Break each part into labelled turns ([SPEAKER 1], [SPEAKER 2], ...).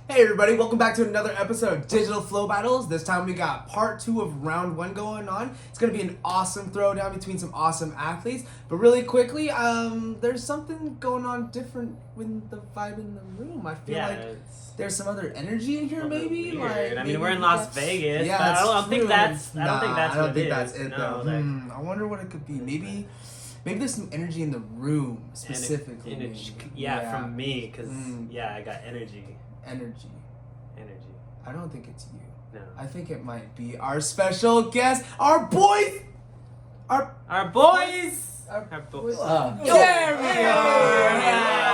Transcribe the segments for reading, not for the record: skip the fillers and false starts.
[SPEAKER 1] Hey everybody, welcome back to another episode of Digital Flow Battles. This time we got part 2 of round 1 going on. It's going to be an awesome throwdown between some awesome athletes. But really quickly, there's something going on different with the vibe in the room. I feel like there's some other energy in here maybe.
[SPEAKER 2] Weird.
[SPEAKER 1] Like,
[SPEAKER 2] I mean, we're in Las Vegas.
[SPEAKER 1] Yeah,
[SPEAKER 2] I don't think that's
[SPEAKER 1] I don't think that's
[SPEAKER 2] it.
[SPEAKER 1] it though. I wonder what it could be. Maybe there's some energy in the room specifically.
[SPEAKER 2] From me, because I got energy.
[SPEAKER 1] Energy. I don't think it's you.
[SPEAKER 2] No.
[SPEAKER 1] I think it might be our special guest, our boys.
[SPEAKER 2] Our boys.
[SPEAKER 1] There we are.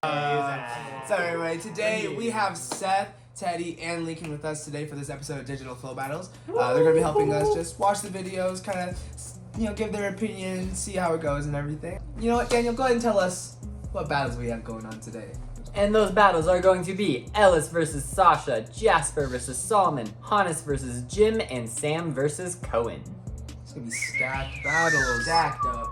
[SPEAKER 1] So anyway, today we have Seth, Teddy, and Lincoln with us today for this episode of Digital Flow Battles. They're going to be helping us just watch the videos, kind of, give their opinion, see how it goes and everything. You know what, Daniel, go ahead and tell us what battles we have going on today.
[SPEAKER 3] And those battles are going to be Elis versus Sasha, Jasper versus Salmon, Hannes versus Jim, and Sam versus Koen.
[SPEAKER 1] It's going to be stacked battles.
[SPEAKER 3] Stacked up.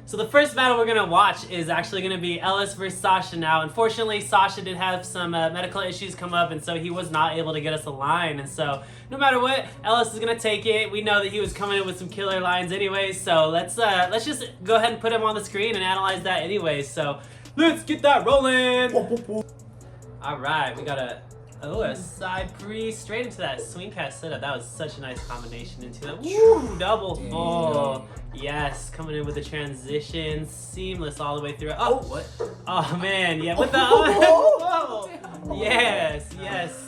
[SPEAKER 2] So the first battle we're gonna watch is actually gonna be Elis versus Sasha. Now, unfortunately, Sasha did have some medical issues come up, and so he was not able to get us a line. And so, no matter what, Elis is gonna take it. We know that he was coming in with some killer lines anyway. So let's just go ahead and put him on the screen and analyze that anyway. So let's get that rolling. All right, we got a side pre straight into that swing cast setup. That was such a nice combination into that. Woo, double full. Yes, coming in with the transition, seamless all the way through. Oh man, yeah, with the whoa. Yes.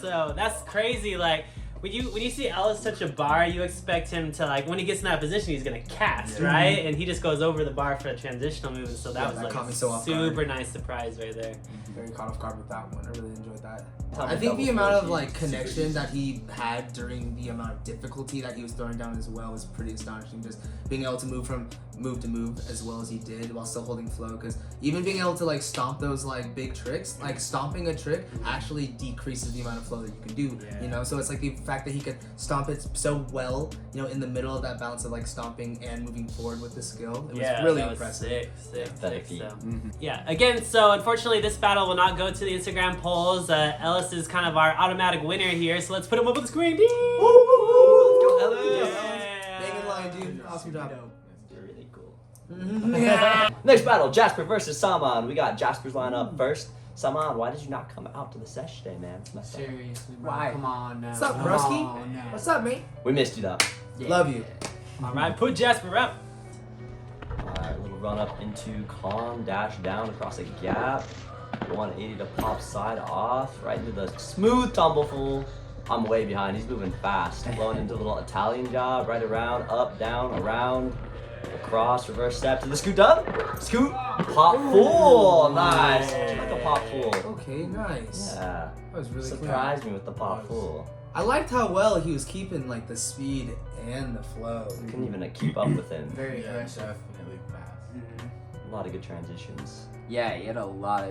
[SPEAKER 2] So that's crazy. Like when you see Elis touch a bar, you expect him to, like, when he gets in that position, he's gonna cast, right? And he just goes over the bar for a transitional move, and so that was like a super nice surprise right there.
[SPEAKER 1] Very caught off guard with that one. I really enjoyed that.
[SPEAKER 3] Tell
[SPEAKER 1] I
[SPEAKER 3] me
[SPEAKER 1] think the
[SPEAKER 3] double
[SPEAKER 1] amount of
[SPEAKER 3] full,
[SPEAKER 1] like connection that he had during the amount of difficulty that he was throwing down as well was pretty astonishing. Just being able to move from move to move as well as he did while still holding flow. Because even being able to like stomp those like big tricks, like stomping a trick actually decreases the amount of flow that you can do. You know, so it's like the fact that he could stomp it so well, in the middle of that balance of like stomping and moving forward with the skill. It was really impressive.
[SPEAKER 2] Sick. Yeah. Again, so unfortunately, this battle will not go to the Instagram polls. Elis is kind of our automatic winner here, so let's put him up on the screen.
[SPEAKER 1] Let's go, Elis. Bang in line, dude. Awesome job.
[SPEAKER 3] Really cool.
[SPEAKER 4] Next battle, Jasper versus Salmon. We got Jasper's line up first. Salmon, why did you not come out to the sesh today, man? It's messed up.
[SPEAKER 3] Seriously, bro.
[SPEAKER 1] Why?
[SPEAKER 3] Come on now.
[SPEAKER 1] What's up, broski? What's up, mate?
[SPEAKER 4] We missed you though.
[SPEAKER 1] Love you.
[SPEAKER 2] All right, put Jasper up.
[SPEAKER 4] Alright, little run up into calm, dash down across a gap. 180 to pop side off, right into the smooth tumble full. I'm way behind, he's moving fast. Blowing into a little Italian job, right around, up, down, around, across, reverse step to the scoot up. Scoot, pop full, nice. Just like a pop full.
[SPEAKER 1] Okay, nice.
[SPEAKER 4] Yeah,
[SPEAKER 1] That was really
[SPEAKER 4] surprised me with the pop full.
[SPEAKER 1] I liked how well he was keeping like the speed and the flow.
[SPEAKER 4] Couldn't even keep up with him.
[SPEAKER 3] Very aggressive.
[SPEAKER 5] Definitely fast.
[SPEAKER 4] A lot of good transitions.
[SPEAKER 3] Yeah, he had a lot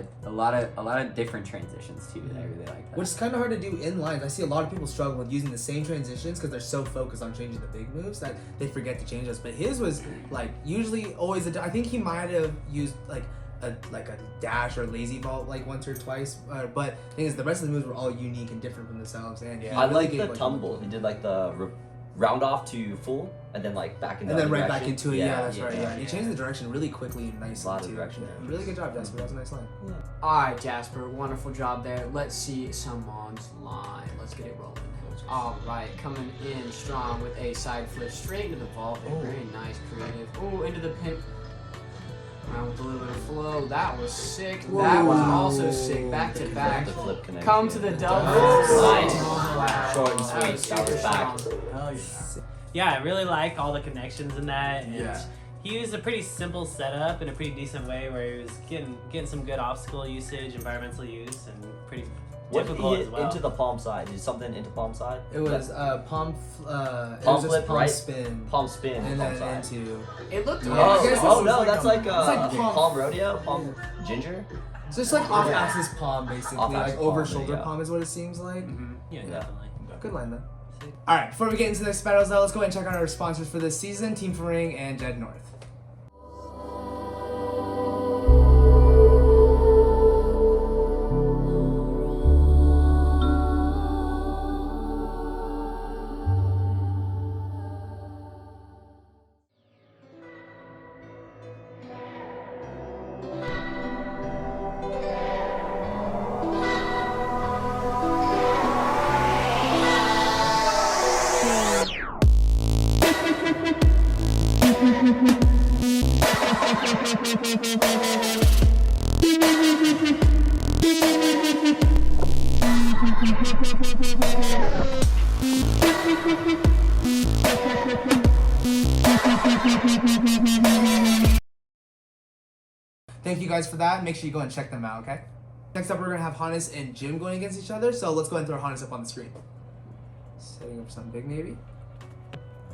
[SPEAKER 3] of different transitions too. That I really like that.
[SPEAKER 1] Which is kind of hard to do in lines. I see a lot of people struggle with using the same transitions because they're so focused on changing the big moves that they forget to change those. But his was like usually always I think he might have used like a dash or lazy vault like once or twice. But the thing is, the rest of the moves were all unique and different from themselves. And
[SPEAKER 4] I like the tumble. He did like the round off to full and then like back in the
[SPEAKER 1] and then right
[SPEAKER 4] direction.
[SPEAKER 1] back into it. Yeah, that's right.
[SPEAKER 4] Yeah.
[SPEAKER 1] He changed the direction really quickly and nicely.
[SPEAKER 4] A lot of
[SPEAKER 1] too.
[SPEAKER 4] direction.
[SPEAKER 1] Really good job, Jasper. That was a nice line.
[SPEAKER 6] Alright, Jasper, wonderful job there. Let's see someone's line. Let's get it rolling. Alright, coming in strong with a side flip straight into the vault. Very nice, creative. Oh, into the pin. Around with a little bit of flow. That was sick. That was also sick. Back to back.
[SPEAKER 4] The flip connection.
[SPEAKER 6] Come to the double.
[SPEAKER 4] Nice.
[SPEAKER 6] Wow.
[SPEAKER 4] Short and sweet. That was back.
[SPEAKER 2] Yeah, I really like all the connections in that. And
[SPEAKER 5] Yeah.
[SPEAKER 2] he used a pretty simple setup in a pretty decent way where he was getting some good obstacle usage, environmental use, and pretty
[SPEAKER 4] What did he
[SPEAKER 2] difficult
[SPEAKER 4] hit
[SPEAKER 2] as well.
[SPEAKER 4] into the palm side? Did something into palm side?
[SPEAKER 1] It was palm
[SPEAKER 4] flip,
[SPEAKER 1] palm
[SPEAKER 4] right?
[SPEAKER 1] spin.
[SPEAKER 4] Palm spin.
[SPEAKER 1] And
[SPEAKER 4] palm
[SPEAKER 1] then
[SPEAKER 4] side.
[SPEAKER 1] into
[SPEAKER 6] It looked
[SPEAKER 1] Yeah, I guess this
[SPEAKER 4] Oh
[SPEAKER 1] is
[SPEAKER 4] no,
[SPEAKER 1] like
[SPEAKER 4] that's
[SPEAKER 1] a-
[SPEAKER 4] like
[SPEAKER 1] it's like palm-
[SPEAKER 4] palm rodeo, palm ginger.
[SPEAKER 1] It's just like off-axis palm, basically.
[SPEAKER 4] Off-axis
[SPEAKER 1] Like over
[SPEAKER 4] palm,
[SPEAKER 1] shoulder
[SPEAKER 4] yeah.
[SPEAKER 1] palm is what it seems like.
[SPEAKER 2] Yeah,
[SPEAKER 4] Yeah.
[SPEAKER 2] definitely.
[SPEAKER 1] Good line though. Alright, before we get into the next battles though, let's go ahead and check out our sponsors for this season, Team Freerunning and Dead North. Thank you guys for that. Make sure you go and check them out, okay? Next up, we're going to have Hannes and Jim going against each other. So let's go ahead and throw Hannes up on the screen. Setting up something big, maybe.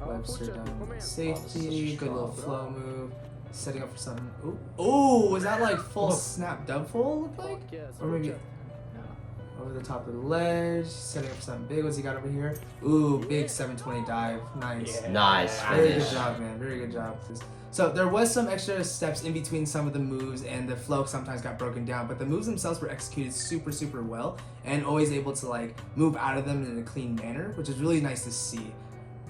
[SPEAKER 1] Webster down safety. Good little flow move. Setting up for something. Ooh. Ooh, was that like full snap dub full, look like? Or maybe over the top of the ledge. Setting up for something big. What's he got over here? Ooh, big 720 dive. Nice.
[SPEAKER 2] Yeah.
[SPEAKER 4] Nice
[SPEAKER 1] Very
[SPEAKER 4] finish.
[SPEAKER 1] good job, man. Very good job. So there was some extra steps in between some of the moves, and the flow sometimes got broken down, but the moves themselves were executed super, super well, and always able to like move out of them in a clean manner, which is really nice to see.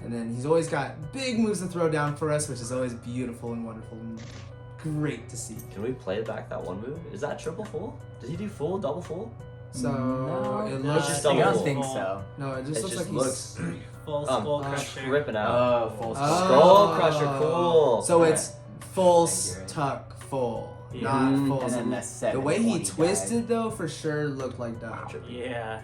[SPEAKER 1] And then he's always got big moves to throw down for us, which is always beautiful and wonderful and great to see.
[SPEAKER 4] Can we play back that one move? Is that triple full? Did he do full, double full?
[SPEAKER 1] So it
[SPEAKER 2] no,
[SPEAKER 1] looks
[SPEAKER 4] just
[SPEAKER 3] I
[SPEAKER 4] double
[SPEAKER 3] don't
[SPEAKER 4] full.
[SPEAKER 3] think so.
[SPEAKER 1] no, it just
[SPEAKER 4] It
[SPEAKER 1] looks
[SPEAKER 4] just
[SPEAKER 1] like
[SPEAKER 4] looks
[SPEAKER 2] Full skull crusher.
[SPEAKER 4] tripping out.
[SPEAKER 3] Oh, full
[SPEAKER 1] Oh.
[SPEAKER 4] Skull crusher, cool.
[SPEAKER 1] So
[SPEAKER 4] Alright.
[SPEAKER 1] it's full
[SPEAKER 3] Accurate.
[SPEAKER 1] tuck full,
[SPEAKER 2] Yeah.
[SPEAKER 1] not full.
[SPEAKER 3] And then the
[SPEAKER 1] The way he
[SPEAKER 3] 720
[SPEAKER 1] twisted though, for sure looked like that.
[SPEAKER 2] Yeah.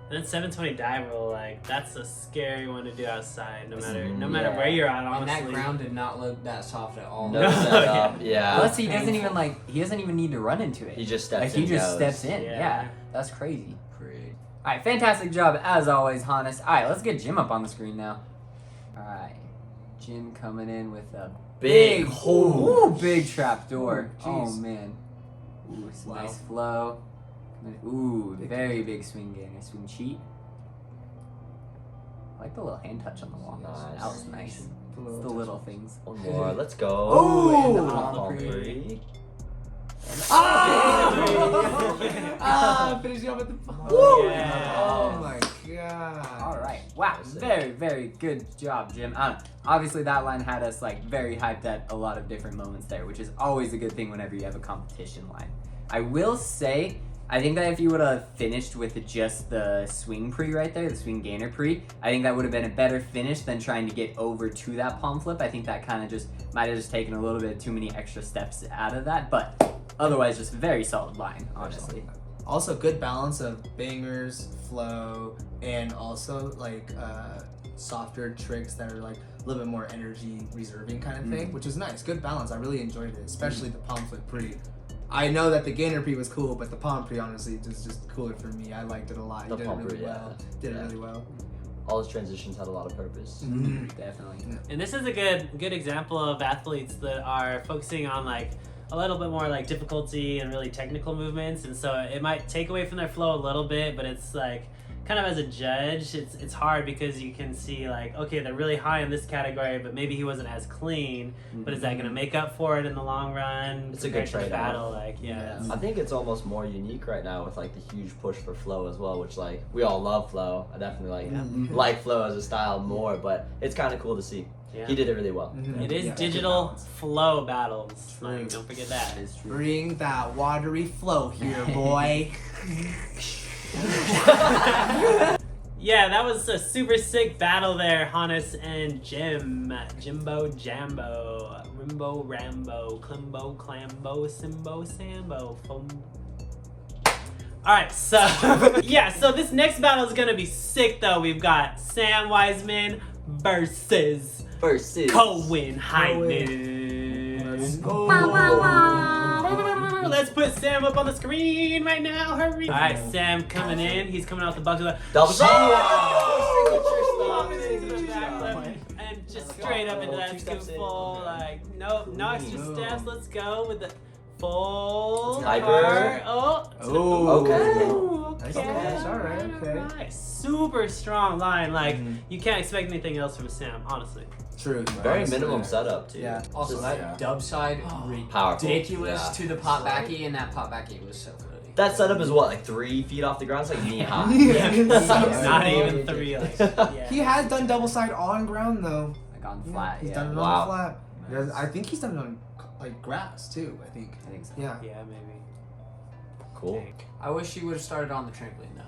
[SPEAKER 2] And then 720 dive roll, like that's a scary one to do outside, no matter
[SPEAKER 3] Yeah.
[SPEAKER 2] where you're at.
[SPEAKER 6] And
[SPEAKER 2] Honestly,
[SPEAKER 6] that ground did not look that soft at all.
[SPEAKER 4] No
[SPEAKER 2] No.
[SPEAKER 4] setup, yeah.
[SPEAKER 3] Plus, he doesn't
[SPEAKER 6] Painful.
[SPEAKER 3] even he doesn't even need to run into it.
[SPEAKER 4] He just
[SPEAKER 3] Like
[SPEAKER 4] steps
[SPEAKER 3] he
[SPEAKER 4] in.
[SPEAKER 3] just
[SPEAKER 4] goes.
[SPEAKER 3] steps in.
[SPEAKER 2] Yeah.
[SPEAKER 3] Yeah, that's crazy.
[SPEAKER 6] Great.
[SPEAKER 3] All right, fantastic job as always, Hannes. All right, let's get Jim up on the screen now. All right, Jim coming in with a
[SPEAKER 4] Big
[SPEAKER 3] ooh, big trap door.
[SPEAKER 1] Ooh,
[SPEAKER 3] Oh
[SPEAKER 1] jeez.
[SPEAKER 3] man, ooh, some
[SPEAKER 6] Wow.
[SPEAKER 3] nice flow. Ooh, very big swing gainer, swing cheat. I like the little hand touch on the wall.
[SPEAKER 4] Nice.
[SPEAKER 3] That was nice. It's the little things.
[SPEAKER 4] One more, let's go.
[SPEAKER 1] Oh,
[SPEAKER 3] and the
[SPEAKER 4] Palm
[SPEAKER 3] palm
[SPEAKER 4] three.
[SPEAKER 1] Ah, finishing up at the
[SPEAKER 2] Yeah.
[SPEAKER 1] Oh my god.
[SPEAKER 3] All right. Wow. Very, very good job, Jim. Obviously, that line had us very hyped at a lot of different moments there, which is always a good thing whenever you have a competition line. I will say, I think that if you would have finished with just the swing pre right there, the swing gainer pre, I think that would have been a better finish than trying to get over to that palm flip. I think that kind of might have taken a little bit too many extra steps out of that, but otherwise, just very solid line, honestly.
[SPEAKER 1] Also, good balance of bangers, flow, and also softer tricks that are a little bit more energy reserving kind of thing, which is nice. Good balance. I really enjoyed it, especially the palm flip pre. I know that the gainer pre was cool, but the palm pre honestly is just cooler for me. I liked it a lot.
[SPEAKER 4] The
[SPEAKER 1] You did it
[SPEAKER 4] palm
[SPEAKER 1] really
[SPEAKER 4] pre,
[SPEAKER 1] well. Did it really well.
[SPEAKER 4] All his transitions had a lot of purpose.
[SPEAKER 3] Definitely.
[SPEAKER 2] And this is a good example of athletes that are focusing on a little bit more difficulty and really technical movements, and so it might take away from their flow a little bit, but it's kind of as a judge, it's hard because you can see okay, they're really high in this category, but maybe he wasn't as clean. But is that going to make up for it in the long run?
[SPEAKER 4] It's a good
[SPEAKER 2] compared to the
[SPEAKER 4] trade-off.
[SPEAKER 2] battle, yeah.
[SPEAKER 4] I think it's almost more unique right now with the huge push for flow as well, which we all love flow. I definitely like flow as a style more, but it's kind of cool to see.
[SPEAKER 2] Yeah.
[SPEAKER 4] He did it really well.
[SPEAKER 2] It is
[SPEAKER 1] Yeah,
[SPEAKER 2] digital
[SPEAKER 1] good balance.
[SPEAKER 2] flow battles.
[SPEAKER 1] True.
[SPEAKER 2] Don't forget that.
[SPEAKER 3] That is true.
[SPEAKER 1] Bring that watery flow here, boy.
[SPEAKER 2] Yeah, that was a super sick battle there, Hannes and Jim. Jimbo Jambo. Rimbo Rambo. Climbo Clambo. Simbo Sambo. Foam. Alright, so so this next battle is gonna be sick though. We've got Sam Weisman versus Koen Heijnen.
[SPEAKER 1] Let's go.
[SPEAKER 2] Let's put Sam up on the screen right now. Hurry. Alright, Sam coming in. He's coming out the box with a
[SPEAKER 4] Double
[SPEAKER 2] and just straight up into that
[SPEAKER 4] Two steps
[SPEAKER 2] scoop
[SPEAKER 4] in.
[SPEAKER 2] full. No extra
[SPEAKER 1] Ooh.
[SPEAKER 2] steps. Let's go with the full
[SPEAKER 4] Hyper.
[SPEAKER 2] car. Oh.
[SPEAKER 4] Okay.
[SPEAKER 1] Nice catch. All right. Okay.
[SPEAKER 2] Nice. Super strong line. Like, you can't expect anything else from Sam, honestly.
[SPEAKER 1] True.
[SPEAKER 4] Very
[SPEAKER 1] Honestly.
[SPEAKER 4] minimum setup too.
[SPEAKER 1] Yeah.
[SPEAKER 6] Also,
[SPEAKER 4] Just-
[SPEAKER 6] that dub side,
[SPEAKER 4] Powerful.
[SPEAKER 6] ridiculous
[SPEAKER 4] Yeah.
[SPEAKER 6] to the pop backy, and that pop backy was so good.
[SPEAKER 4] That setup is what, like 3 feet off the ground? It's like knee high.
[SPEAKER 2] Not even 3. Like, yeah.
[SPEAKER 1] He has done double side on ground though.
[SPEAKER 3] Like on flat,
[SPEAKER 1] He's
[SPEAKER 3] yeah.
[SPEAKER 1] done it
[SPEAKER 4] Wow.
[SPEAKER 1] on the flat. Yeah, I think he's done it on like grass too. I think.
[SPEAKER 3] I think so.
[SPEAKER 1] Yeah.
[SPEAKER 2] Yeah, maybe.
[SPEAKER 4] Cool.
[SPEAKER 6] I wish you would have started on the trampoline though.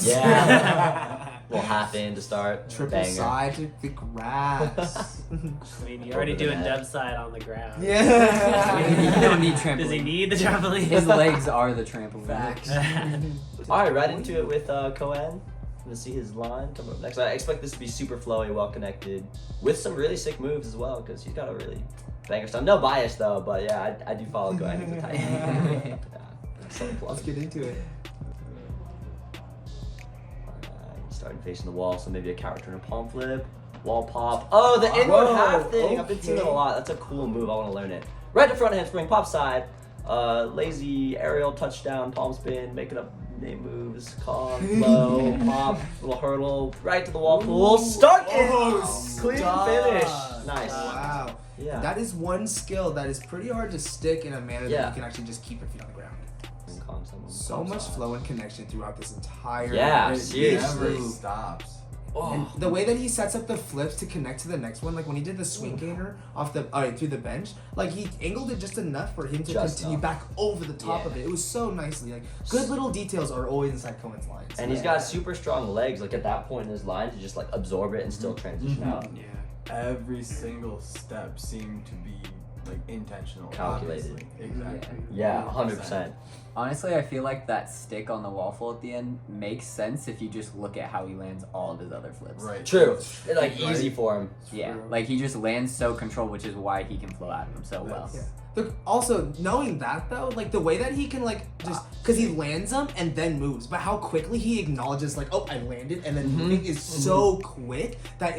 [SPEAKER 4] Yeah. Little half in to start.
[SPEAKER 1] Triple
[SPEAKER 4] Banger.
[SPEAKER 1] side to the grass.
[SPEAKER 2] I mean, you're already doing dub side on the ground.
[SPEAKER 1] Yeah.
[SPEAKER 3] You don't need trampoline.
[SPEAKER 2] Does he need the trampoline?
[SPEAKER 3] His legs are the trampoline.
[SPEAKER 6] Facts.
[SPEAKER 4] Alright, right into it with Koen. To see his line come up next. I expect this to be super flowy, well connected, with some really sick moves as well, because he's got a really banger style. No bias though, but yeah, I do follow Koen. He's a tight. Yeah,
[SPEAKER 1] Let's get into it.
[SPEAKER 4] Starting facing the wall, so maybe a counter turn, a palm flip, wall pop. Oh, the inward half thing. I've been seeing it a lot. That's a cool move. I want to learn it. Right to front handspring, pop side, lazy aerial touchdown, palm spin, making up name moves, calm, low, pop, little hurdle, right to the wall pool, stuck it. Clean finish. Nice.
[SPEAKER 1] Wow.
[SPEAKER 4] Yeah.
[SPEAKER 1] That is one skill that is pretty hard to stick in a manner that
[SPEAKER 4] Yeah.
[SPEAKER 1] you can actually just keep your feet on the ground. So
[SPEAKER 4] Palm
[SPEAKER 1] much
[SPEAKER 4] side.
[SPEAKER 1] flow and connection throughout this entire
[SPEAKER 4] Yeah,
[SPEAKER 1] race.
[SPEAKER 4] seriously.
[SPEAKER 5] Never stops.
[SPEAKER 1] And the way that he sets up the flips to connect to the next one, like when he did the swing gainer off the through the bench, like he angled it just enough for him to
[SPEAKER 4] Just
[SPEAKER 1] continue
[SPEAKER 4] enough.
[SPEAKER 1] back over the top
[SPEAKER 3] Yeah.
[SPEAKER 1] of it. It was so nicely, like good little details are always inside Koen's lines.
[SPEAKER 4] And he's got super strong legs, like at that point in his line, to just like absorb it and still transition out.
[SPEAKER 2] Yeah.
[SPEAKER 5] Every single step seemed to be like intentional,
[SPEAKER 4] Calculated.
[SPEAKER 5] obviously. Exactly.
[SPEAKER 4] Yeah, 100%.
[SPEAKER 3] Honestly, I feel like that stick on the waffle at the end makes sense if you just look at how he lands all of his other flips.
[SPEAKER 5] Right.
[SPEAKER 4] True. It's like easy for him.
[SPEAKER 3] Yeah,
[SPEAKER 1] True.
[SPEAKER 3] like he just lands so controlled, which is why he can flow out of them so well.
[SPEAKER 1] Yeah. Also, knowing that though, like the way that he can like just because he lands them and then moves, but how quickly he acknowledges like, oh, I landed and then moving is so quick that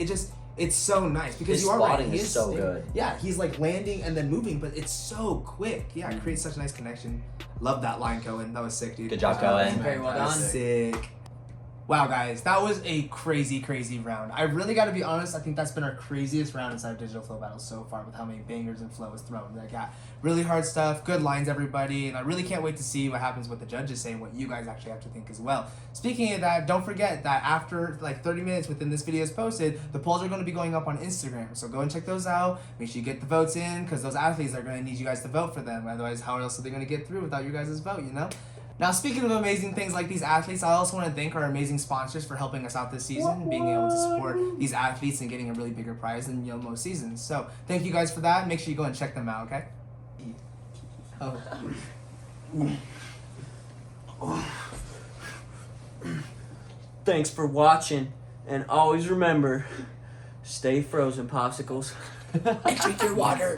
[SPEAKER 1] it's so nice because
[SPEAKER 4] His
[SPEAKER 1] you are right.
[SPEAKER 4] spotting
[SPEAKER 1] He
[SPEAKER 4] is so good.
[SPEAKER 1] Yeah, he's like landing and then moving, but it's so quick. Yeah, it creates such a nice connection. Love that line, Koen. That was sick, dude.
[SPEAKER 4] Good job,
[SPEAKER 1] That was
[SPEAKER 4] Koen.
[SPEAKER 6] Very well done.
[SPEAKER 1] Sick. Wow, guys, that was a crazy, crazy round. I really got to be honest. I think that's been our craziest round inside Digital Flow Battles so far with how many bangers and flows thrown. Like, yeah, really hard stuff, good lines, everybody. And I really can't wait to see what happens with the judges say, what you guys actually have to think as well. Speaking of that, don't forget that after like 30 minutes within this video is posted, the polls are going to be going up on Instagram. So go and check those out. Make sure you get the votes in because those athletes are going to need you guys to vote for them. Otherwise, how else are they going to get through without you guys' vote, you know? Now, speaking of amazing things like these athletes, I also want to thank our amazing sponsors for helping us out this season, being able to support these athletes and getting a really bigger prize than most seasons. So, thank you guys for that. Make sure you go and check them out, okay?
[SPEAKER 6] Thanks for watching, and always remember, stay frozen, popsicles.
[SPEAKER 1] And drink your water.